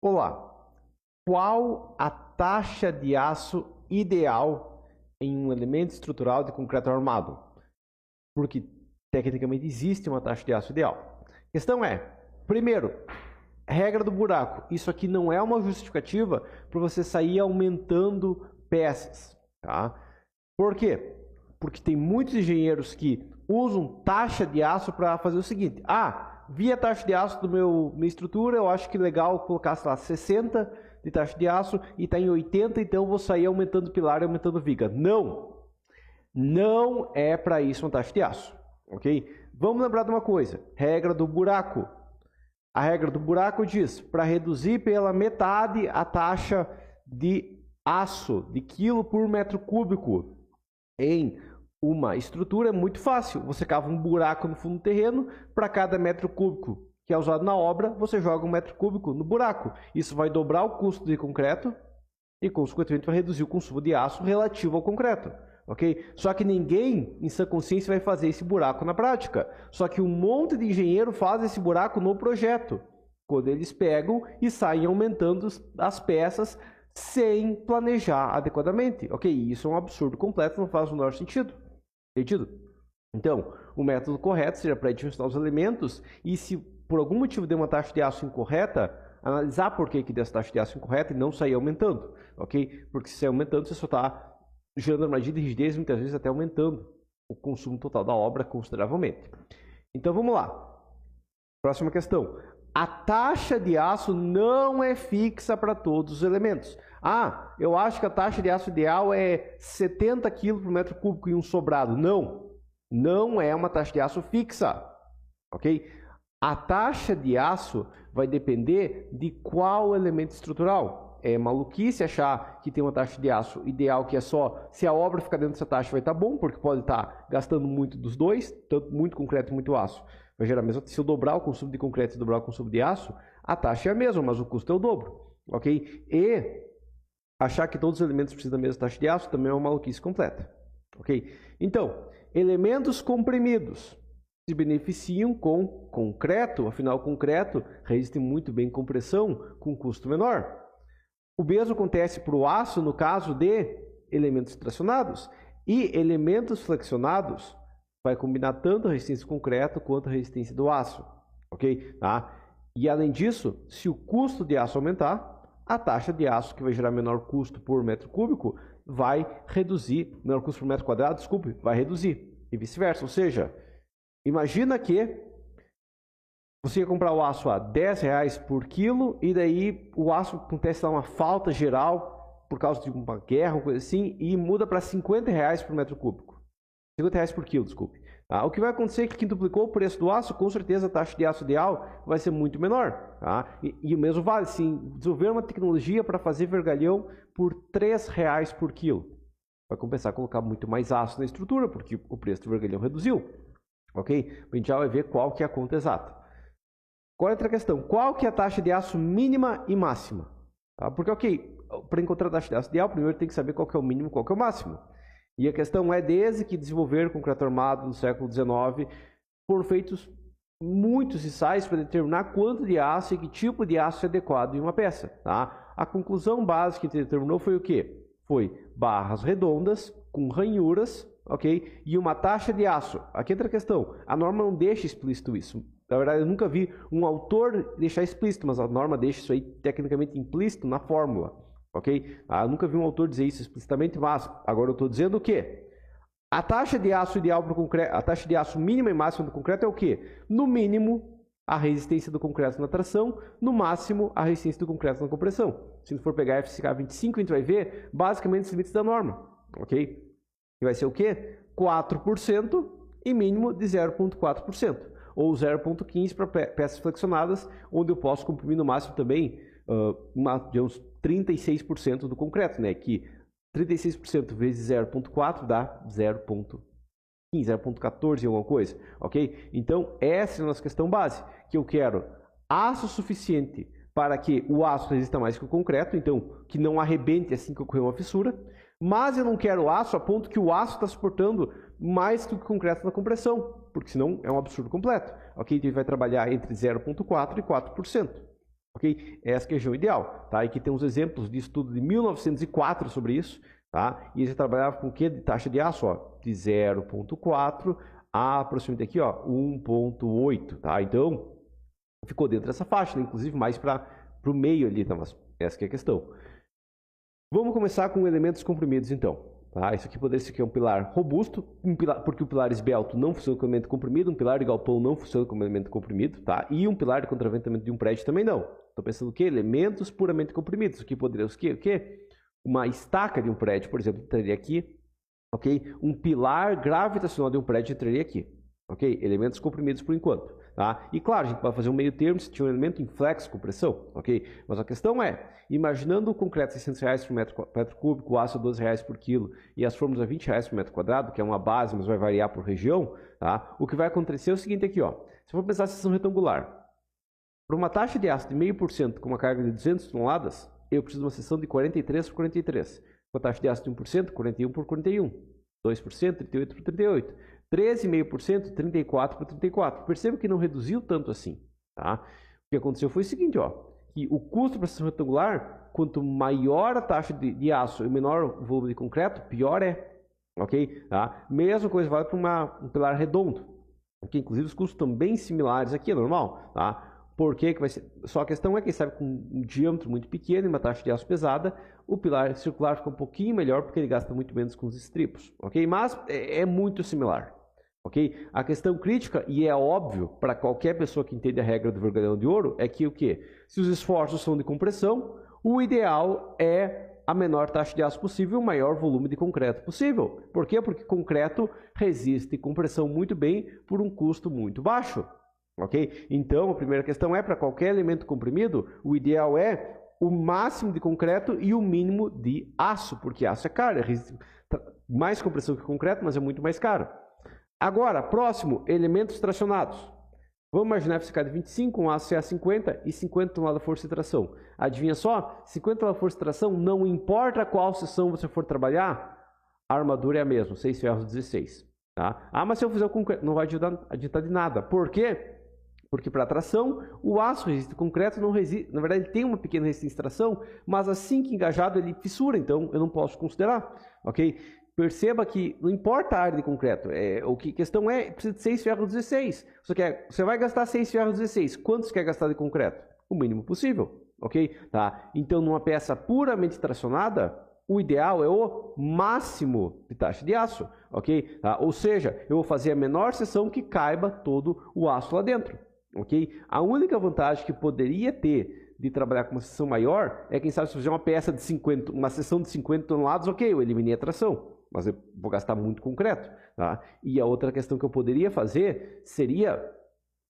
Olá, qual a taxa de aço ideal em um elemento estrutural de concreto armado? Porque tecnicamente existe uma taxa de aço ideal. A questão é, primeiro, regra do buraco. Isso aqui não é uma justificativa para você sair aumentando peças, tá? Por quê? Porque tem muitos engenheiros que usam taxa de aço para fazer o seguinte: vi a taxa de aço minha estrutura, eu acho que legal colocar, sei lá, 60 de taxa de aço e está em 80, então eu vou sair aumentando pilar e aumentando viga. Não é para isso uma taxa de aço, ok? Vamos lembrar de uma coisa, regra do buraco. A regra do buraco diz, para reduzir pela metade a taxa de aço, de quilo por metro cúbico em uma estrutura, é muito fácil. Você cava um buraco no fundo do terreno, para cada metro cúbico que é usado na obra, você joga um metro cúbico no buraco. Isso vai dobrar o custo de concreto e, consequentemente, vai reduzir o consumo de aço relativo ao concreto. Okay? Só que ninguém, em sã consciência, vai fazer esse buraco na prática. Só que um monte de engenheiro faz esse buraco no projeto, quando eles pegam e saem aumentando as peças sem planejar adequadamente. Ok? Isso é um absurdo completo, não faz o menor sentido. Entendido? Então, o método correto seria para dimensionar os elementos e, se por algum motivo deu uma taxa de aço incorreta, analisar por que deu essa taxa de aço incorreta e não sair aumentando. Ok? Porque se sair aumentando, você só está gerando armadilha de rigidez, muitas vezes até aumentando o consumo total da obra consideravelmente. Então vamos lá. Próxima questão. A taxa de aço não é fixa para todos os elementos. Eu acho que a taxa de aço ideal é 70 kg por metro cúbico em um sobrado. Não é uma taxa de aço fixa. Ok? A taxa de aço vai depender de qual elemento estrutural. É maluquice achar que tem uma taxa de aço ideal que é só se a obra ficar dentro dessa taxa vai estar bom, porque pode estar gastando muito dos dois, tanto muito concreto e muito aço. Vai gerar mesmo. Se eu dobrar o consumo de concreto e dobrar o consumo de aço, a taxa é a mesma, mas o custo é o dobro. Ok? E achar que todos os elementos precisam da mesma taxa de aço também é uma maluquice completa. Ok? Então, elementos comprimidos se beneficiam com concreto, afinal, concreto resiste muito bem compressão com custo menor. O mesmo acontece para o aço no caso de elementos tracionados. E elementos flexionados vai combinar tanto a resistência do concreto quanto a resistência do aço. Ok? E além disso, se o custo de aço aumentar, a taxa de aço, que vai gerar menor custo por metro cúbico, vai reduzir, menor custo por metro quadrado, desculpe, vai reduzir. E vice-versa. Ou seja, imagina que você ia comprar o aço a R$10 por quilo e daí o aço acontece lá uma falta geral por causa de uma guerra, uma coisa assim, e muda para R$50 por metro cúbico. R$50 por quilo, desculpe. O que vai acontecer é que quintuplicou o preço do aço, com certeza a taxa de aço ideal vai ser muito menor. E o mesmo vale, sim, desenvolver uma tecnologia para fazer vergalhão por R$3 por quilo. Vai compensar colocar muito mais aço na estrutura, porque o preço do vergalhão reduziu. Ok? A gente já vai ver qual que é a conta exata. Qual é a outra questão? Qual que é a taxa de aço mínima e máxima? Porque, ok, para encontrar a taxa de aço ideal, primeiro tem que saber qual que é o mínimo e qual que é o máximo. E a questão é, desde que desenvolveram concreto armado no século XIX, foram feitos muitos ensaios para determinar quanto de aço e que tipo de aço é adequado em uma peça. A conclusão básica que determinou foi o quê? Foi barras redondas com ranhuras, ok? E uma taxa de aço. Aqui entra a questão, a norma não deixa explícito isso. Na verdade, eu nunca vi um autor deixar explícito, mas a norma deixa isso aí tecnicamente implícito na fórmula. Ok? Eu nunca vi um autor dizer isso explicitamente, mas agora eu estou dizendo o quê? A taxa de aço ideal para o concreto, a taxa de aço mínima e máxima do concreto é o quê? No mínimo, a resistência do concreto na tração, no máximo, a resistência do concreto na compressão. Se a gente for pegar FCK 25, a gente vai ver basicamente os limites da norma. Ok? Que vai ser o quê? 4% e mínimo de 0,4%. Ou 0,15 para peças flexionadas, onde eu posso comprimir no máximo também de uns 36% do concreto, né? Que 36% vezes 0,4 dá 0,15, 0,14 alguma coisa, ok? Então, essa é a nossa questão base, que eu quero aço suficiente para que o aço resista mais que o concreto, então, que não arrebente assim que ocorrer uma fissura, mas eu não quero aço a ponto que o aço está suportando mais que o concreto na compressão, porque senão é um absurdo completo. Ok? Então, ele vai trabalhar entre 0,4% e 4%. Ok? Essa que é a região ideal. Tá? E aqui tem uns exemplos de estudo de 1904 sobre isso. Tá? E eles trabalhavam com o que de taxa de aço? Ó, de 0,4 a aproximadamente aqui, ó, 1,8. Tá? Então, ficou dentro dessa faixa, né? Inclusive mais para o meio ali. Tá? Mas essa que é a questão. Vamos começar com elementos comprimidos, então. Tá? Isso aqui poderia ser que é um pilar robusto, porque o pilar esbelto não funciona como elemento comprimido, um pilar de galpão não funciona como elemento comprimido, tá? E um pilar de contraventamento de um prédio também não. Estou pensando o quê? Elementos puramente comprimidos. Aqui poderia ser o quê? Uma estaca de um prédio, por exemplo, entraria aqui. Ok? Um pilar gravitacional de um prédio entraria aqui. Ok? Elementos comprimidos por enquanto. Tá? E claro, a gente pode fazer um meio termo se tiver um elemento em flex com pressão. Ok? Mas a questão é, imaginando o concreto R$600 por metro cúbico, o aço R$12 por quilo e as fórmulas R$20 por metro quadrado, que é uma base, mas vai variar por região, tá? O que vai acontecer é o seguinte aqui, ó. Se for pensar em seção retangular, para uma taxa de aço de 0,5% com uma carga de 200 toneladas, eu preciso de uma seção de 43 por 43. Com a taxa de aço de 1%, 41 por 41. 2%, 38 por 38. 13,5%, 34 por 34. Perceba que não reduziu tanto assim. Tá? O que aconteceu foi o seguinte, ó, que o custo para a seção retangular, quanto maior a taxa de aço e menor o volume de concreto, pior é. Ok? Tá? Mesma coisa vale para um pilar redondo. Okay? Inclusive os custos estão bem similares aqui, é normal. Tá? Por que vai ser? Só a questão é que, sabe, com um diâmetro muito pequeno e uma taxa de aço pesada, o pilar circular fica um pouquinho melhor porque ele gasta muito menos com os estripos, ok? Mas é muito similar, ok? A questão crítica, e é óbvio para qualquer pessoa que entende a regra do vergalhão de ouro, é que o quê? Se os esforços são de compressão, o ideal é a menor taxa de aço possível, o maior volume de concreto possível. Por quê? Porque concreto resiste compressão muito bem por um custo muito baixo. Ok? Então, a primeira questão é, para qualquer elemento comprimido, o ideal é o máximo de concreto e o mínimo de aço, porque aço é caro, é mais compressão que concreto, mas é muito mais caro. Agora, próximo, elementos tracionados. Vamos imaginar FCK de 25, um aço CA50 e 50 toneladas de força de tração. Adivinha só? 50 toneladas de força de tração, não importa qual seção você for trabalhar, a armadura é a mesma, 6 ferros 16. Tá? Ah, mas se eu fizer o concreto, não vai adiantar de nada. Por quê? Porque para tração, o aço resiste, o concreto não resiste. Na verdade, ele tem uma pequena resistência de tração, mas assim que engajado, ele fissura, então eu não posso considerar. Ok? Perceba que não importa a área de concreto, a questão é, precisa de 6 ferros 16. Você vai gastar 6 ferros 16. Quanto você quer gastar de concreto? O mínimo possível. Ok? Tá? Então, numa peça puramente tracionada, o ideal é o máximo de taxa de aço. Ok? Tá? Ou seja, eu vou fazer a menor seção que caiba todo o aço lá dentro. Okay? A única vantagem que poderia ter de trabalhar com uma seção maior é, quem sabe, se fizer uma peça de 50, uma seção de 50 toneladas, ok, eu eliminei a tração, mas eu vou gastar muito concreto. Tá? E a outra questão que eu poderia fazer seria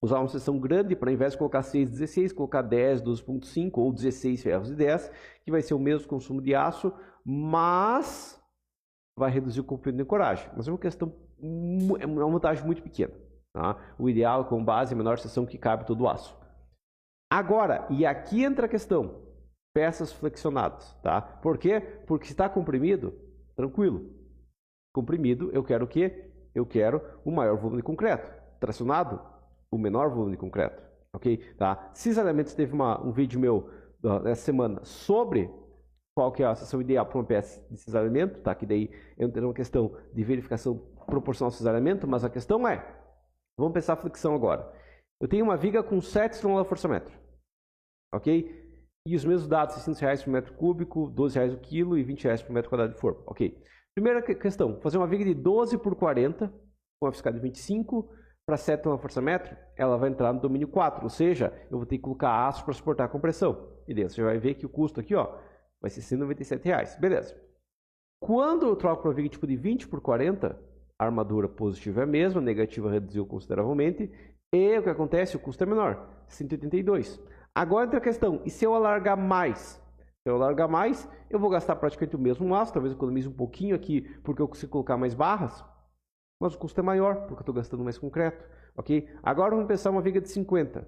usar uma seção grande para, ao invés de colocar 6, 16, colocar 10, 12,5 ou 16 ferros e 10, que vai ser o mesmo consumo de aço, mas vai reduzir o comprimento de ancoragem. Mas é uma questão, é uma vantagem muito pequena. Tá? O ideal é com base em menor seção que cabe todo o aço. Agora, e aqui entra a questão, peças flexionadas. Tá? Por quê? Porque se está comprimido, tranquilo. Comprimido, eu quero o quê? Eu quero o maior volume de concreto. Tracionado, o menor volume de concreto. Ok? Tá? Sinceramente, teve um vídeo meu essa semana sobre qual que é a seção ideal para uma peça de cisalhamento, tá? Que daí entra uma questão de verificação proporcional ao cisalhamento, mas a questão é, vamos pensar a flexão agora. Eu tenho uma viga com 7 toneladas de força-metro. Ok? E os mesmos dados, R$600 por metro cúbico, R$12 o quilo e R$20 por metro quadrado de forma. Ok. Primeira questão, fazer uma viga de 12 por 40, com FCK de 25, para 7 toneladas de força-metro, ela vai entrar no domínio 4, ou seja, eu vou ter que colocar aço para suportar a compressão. E daí você vai ver que o custo aqui, ó, vai ser R$197. Beleza. Quando eu troco para uma viga tipo de 20 por 40, a armadura positiva é a mesma, a negativa reduziu consideravelmente, e o que acontece? O custo é menor, 182. Agora entra a questão, e se eu alargar mais? Se eu alargar mais, eu vou gastar praticamente o mesmo aço, talvez eu economize um pouquinho aqui, porque eu consigo colocar mais barras, mas o custo é maior, porque eu estou gastando mais concreto. Ok? Agora vamos pensar uma viga de 50.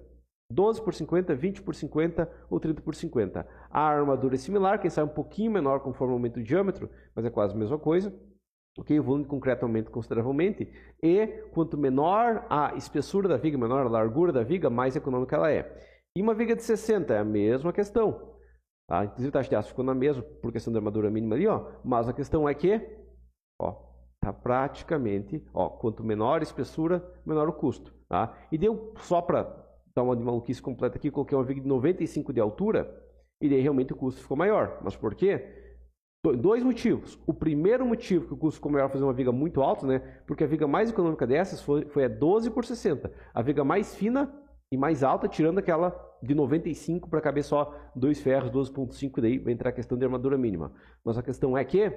12 por 50, 20 por 50 ou 30 por 50. A armadura é similar, quem sabe um pouquinho menor conforme aumenta o diâmetro, mas é quase a mesma coisa. Okay? O volume de concreto aumenta consideravelmente e quanto menor a espessura da viga, menor a largura da viga, mais econômica ela é. E uma viga de 60 é a mesma questão. Tá? Inclusive a taxa de aço ficou na mesma por questão da armadura mínima ali, ó. Mas a questão é que, ó, tá praticamente, ó, quanto menor a espessura, menor o custo. Tá? E deu só para dar uma de maluquice completa aqui, coloquei uma viga de 95 de altura e daí realmente o custo ficou maior. Mas por quê? Dois motivos. O primeiro motivo que o custo ficou maior fazer uma viga muito alta, né? Porque a viga mais econômica dessas foi a 12 por 60. A viga mais fina e mais alta, tirando aquela de 95 para caber só 2 ferros, 12.5, daí vai entrar a questão de armadura mínima. Mas a questão é que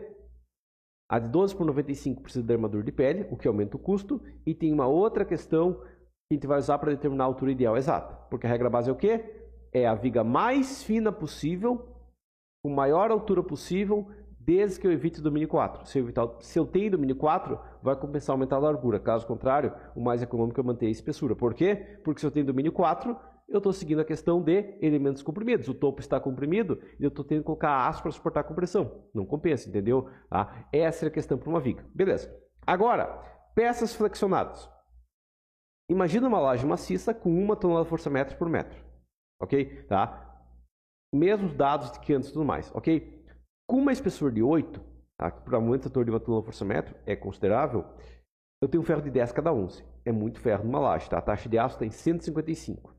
a de 12 por 95 precisa de armadura de pele, o que aumenta o custo, e tem uma outra questão que a gente vai usar para determinar a altura ideal exata. Porque a regra base é o quê? É a viga mais fina possível, com maior altura possível, desde que eu evite o domínio 4. Se eu tenho domínio 4, vai compensar aumentar a largura. Caso contrário, o mais econômico é manter a espessura. Por quê? Porque se eu tenho domínio 4, eu estou seguindo a questão de elementos comprimidos. O topo está comprimido e eu estou tendo que colocar aço para suportar a compressão. Não compensa, entendeu? Tá? Essa é a questão para uma viga. Beleza. Agora, peças flexionadas. Imagina uma laje maciça com 1 tonelada de força-metros por metro. Ok? Tá? Mesmos dados que antes e tudo mais. Ok? Com uma espessura de 8, tá? Que para um ator de 1 tonelada de força-metro é considerável, eu tenho um ferro de 10 cada 11. É muito ferro numa laje. Tá? A taxa de aço está em 155.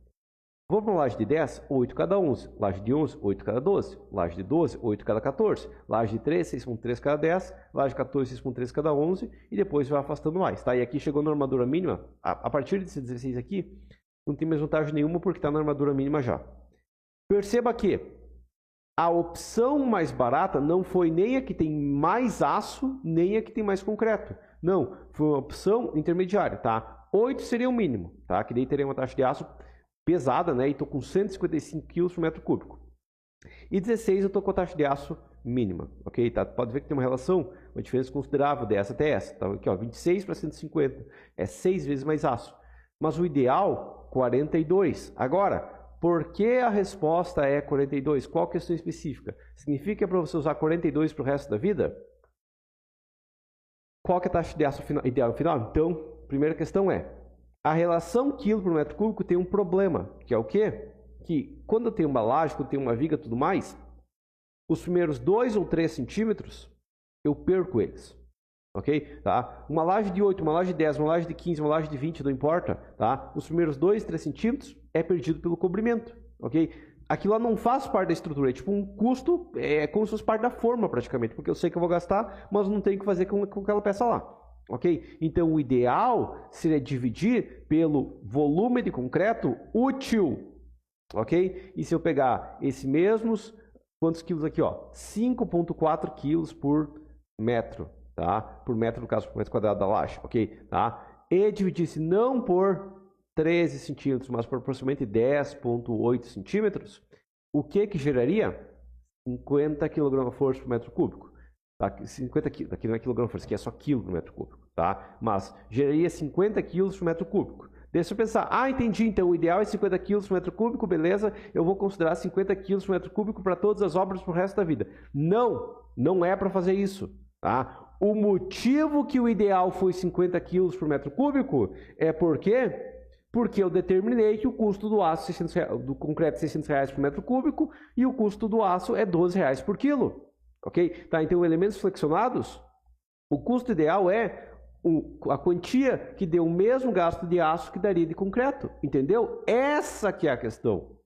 Vou para uma laje de 10, 8 cada 11. Laje de 11, 8 cada 12. Laje de 12, 8 cada 14. Laje de 13, 6.3 cada 10. Laje de 14, 6.3 cada 11. E depois vai afastando mais. Tá? E aqui chegou na armadura mínima. A partir desse 16 aqui, não tem mais vantagem nenhuma porque está na armadura mínima já. Perceba que a opção mais barata não foi nem a que tem mais aço, nem a que tem mais concreto. Não, foi uma opção intermediária, tá? 8 seria o mínimo, tá? Que daí teria uma taxa de aço pesada, né? E estou com 155 kg por metro cúbico. E 16 eu estou com a taxa de aço mínima, ok? Tá? Pode ver que tem uma relação, uma diferença considerável dessa até essa. Tá? Aqui, ó, 26 para 150, é 6 vezes mais aço. Mas o ideal, 42. Agora, por que a resposta é 42? Qual questão específica? Significa que é para você usar 42 para o resto da vida? Qual que é a taxa de aço ideal no final? Então, primeira questão é, a relação quilo por metro cúbico tem um problema, que é o quê? Que quando eu tenho uma laje, quando eu tenho uma viga e tudo mais, os primeiros 2 ou 3 centímetros, eu perco eles. Ok? Tá? Uma laje de 8, uma laje de 10, uma laje de 15, uma laje de 20, não importa. Tá? Os primeiros 2, 3 centímetros é perdido pelo cobrimento. Ok? Aquilo lá não faz parte da estrutura. É tipo um custo, é como se fosse parte da forma praticamente. Porque eu sei que eu vou gastar, mas não tenho que fazer com aquela peça lá. Ok? Então o ideal seria dividir pelo volume de concreto útil. Ok? E se eu pegar esse mesmos, quantos quilos aqui? 5,4 quilos por metro. Tá? Por metro, no caso, por metro quadrado da laje, ok? Tá? E dividisse não por 13 centímetros, mas por aproximadamente 10,8 centímetros, o que geraria? 50 kg/força por metro cúbico. Tá? 50 kg, aqui não é quilograma-força, aqui é só quilo por metro cúbico. Tá? Mas geraria 50 kg por metro cúbico. Deixa eu pensar, entendi, então o ideal é 50 kg por metro cúbico, beleza, eu vou considerar 50 kg por metro cúbico para todas as obras para o resto da vida. Não, não é para fazer isso. Tá? O motivo que o ideal foi 50 kg por metro cúbico é porque eu determinei que o custo do aço do concreto é 600 reais por metro cúbico e o custo do aço é 12 reais por quilo. Ok? Tá, então, elementos flexionados, o custo ideal é a quantia que deu o mesmo gasto de aço que daria de concreto. Entendeu? Essa que é a questão.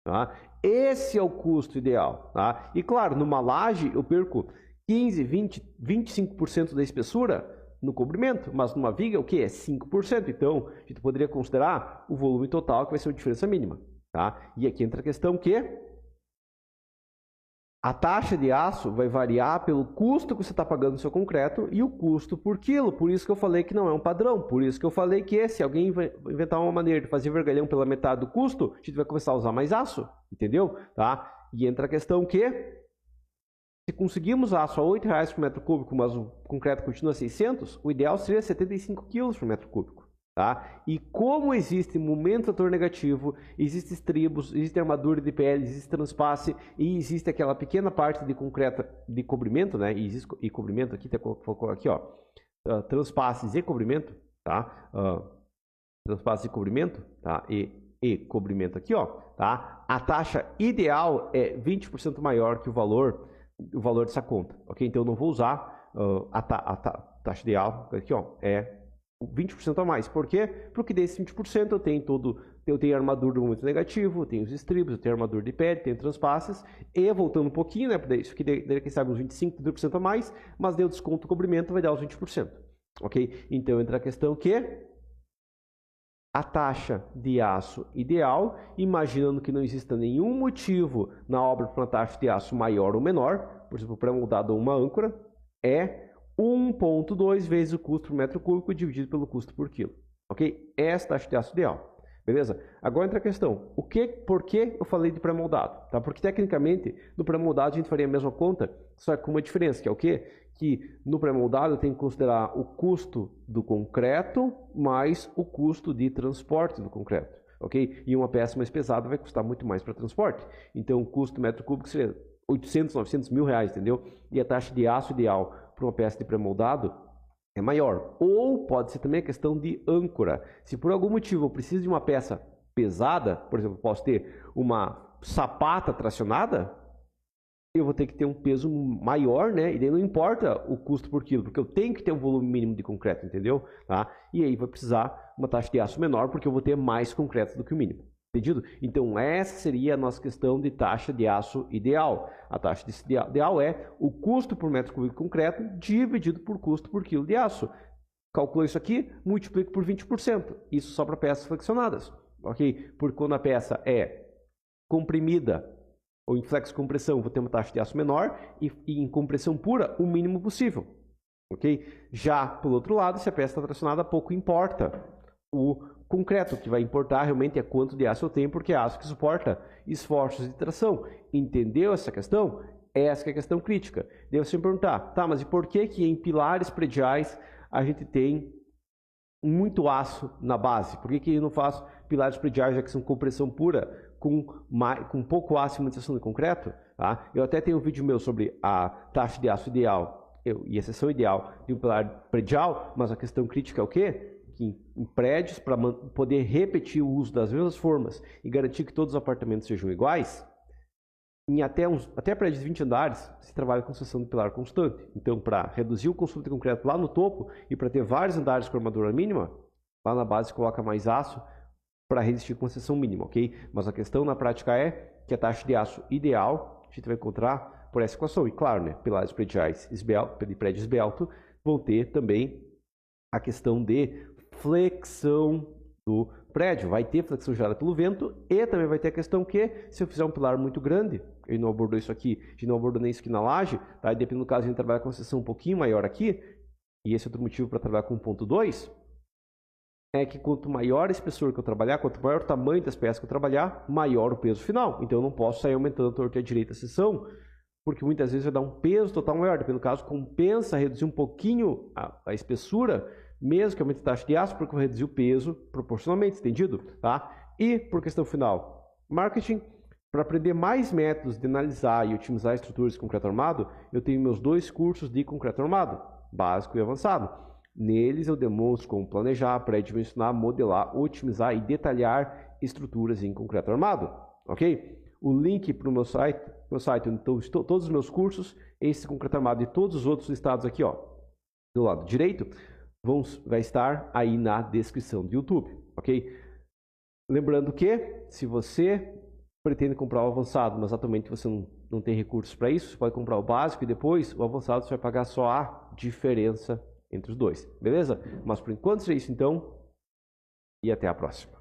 Tá? Esse é o custo ideal. Tá? E claro, numa laje eu perco 15, 20, 25% da espessura no cobrimento, mas numa viga o que? É 5%. Então, a gente poderia considerar o volume total, que vai ser a diferença mínima. Tá? E aqui entra a questão que a taxa de aço vai variar pelo custo que você está pagando no seu concreto e o custo por quilo. Por isso que eu falei que não é um padrão. Por isso que eu falei que se alguém inventar uma maneira de fazer vergalhão pela metade do custo, a gente vai começar a usar mais aço. Entendeu? Tá? E entra a questão que se conseguimos aço a 8 reais por metro cúbico, mas o concreto continua a 600, o ideal seria 75 kg por metro cúbico. Tá? E como existe momento ator negativo, existem estribos, existe armadura de pele, existe transpasse e existe aquela pequena parte de concreto de cobrimento, né? E cobrimento aqui, colocou aqui, ó, transpasses e cobrimento, tá? Transpasses e cobrimento, tá? E e cobrimento aqui, ó, tá? A taxa ideal é 20% maior que o valor dessa conta, ok? Então eu não vou usar a taxa ideal aqui, ó, é 20% a mais. Por quê? Porque desses 20% eu tenho armadura do momento negativo, eu tenho os estribos, eu tenho armadura de pele, tenho transpasses, e voltando um pouquinho, né, isso aqui daria, quem sabe, uns 25%, 30% a mais, mas deu desconto do cobrimento, vai dar os 20%, ok? Então entra a questão que a taxa de aço ideal, imaginando que não exista nenhum motivo na obra para uma taxa de aço maior ou menor, por exemplo, pré-moldado ou uma âncora, é 1,2 vezes o custo por metro cúbico dividido pelo custo por quilo. Ok? Essa é a taxa de aço ideal. Beleza? Agora entra a questão. Por que eu falei de pré-moldado? Tá? Porque tecnicamente, no pré-moldado a gente faria a mesma conta, só que com uma diferença, que é o quê? Que no pré-moldado eu tenho que considerar o custo do concreto mais o custo de transporte do concreto. Ok? E uma peça mais pesada vai custar muito mais para transporte. Então o custo do metro cúbico seria 800, 900 mil reais, entendeu? E a taxa de aço ideal para uma peça de pré-moldado é maior. Ou pode ser também a questão de âncora. Se por algum motivo eu preciso de uma peça pesada, por exemplo, posso ter uma sapata tracionada, eu vou ter que ter um peso maior, né? E daí não importa o custo por quilo, porque eu tenho que ter um volume mínimo de concreto, entendeu? Tá? E aí vai precisar uma taxa de aço menor, porque eu vou ter mais concreto do que o mínimo. Entendido? Então essa seria a nossa questão de taxa de aço ideal. A taxa de ideal é o custo por metro cúbico de concreto dividido por custo por quilo de aço. Calculo isso aqui, multiplico por 20%. Isso só para peças flexionadas, ok? Porque quando a peça é comprimida ou em flexo-compressão, vou ter uma taxa de aço menor e em compressão pura, o mínimo possível, ok? Já, pelo outro lado, se a peça está tracionada, pouco importa o concreto. O que vai importar realmente é quanto de aço eu tenho, porque é aço que suporta esforços de tração. Entendeu essa questão? Essa é a questão crítica. Deve se perguntar, tá, mas e por que em pilares prediais a gente tem muito aço na base? Por que eu não faço pilares prediais, já que são compressão pura, com pouco aço e muita seção de concreto? Tá? Eu até tenho um vídeo meu sobre a taxa de aço ideal e a seção ideal de um pilar predial, mas a questão crítica é o quê? Que em prédios, para poder repetir o uso das mesmas formas e garantir que todos os apartamentos sejam iguais, em até prédios de 20 andares, se trabalha com seção de pilar constante. Então, para reduzir o consumo de concreto lá no topo e para ter vários andares com armadura mínima, lá na base coloca mais aço para resistir com seção mínima, ok? Mas a questão na prática é que a taxa de aço ideal a gente vai encontrar por essa equação. E claro, né, pilares prediais de prédio esbelto vão ter também a questão de flexão do prédio. Vai ter flexão gerada pelo vento e também vai ter a questão que, se eu fizer um pilar muito grande, ele não abordou isso aqui, a gente não abordou nem isso aqui na laje, tá? E dependendo do caso, a gente trabalha com uma seção um pouquinho maior aqui, e esse é outro motivo para trabalhar com 1.2, é que quanto maior a espessura que eu trabalhar, quanto maior o tamanho das peças que eu trabalhar, maior o peso final. Então eu não posso sair aumentando a torta e a direita a seção, porque muitas vezes vai dar um peso total maior. Dependendo do caso, compensa reduzir um pouquinho a espessura, mesmo que aumente a taxa de aço, porque eu vou reduzir o peso proporcionalmente, entendido? Tá? E, por questão final, marketing, para aprender mais métodos de analisar e otimizar estruturas de concreto armado, eu tenho meus 2 cursos de concreto armado, básico e avançado. Neles eu demonstro como planejar, pré-dimensionar, modelar, otimizar e detalhar estruturas em concreto armado, ok? O link para o meu site então, todos os meus cursos, esse concreto armado e todos os outros listados aqui, ó, do lado direito, vai estar aí na descrição do YouTube, ok? Lembrando que, se você pretende comprar o avançado, mas atualmente você não tem recursos para isso, você pode comprar o básico e depois o avançado você vai pagar só a diferença entre os dois, beleza? Mas por enquanto é isso então, e até a próxima.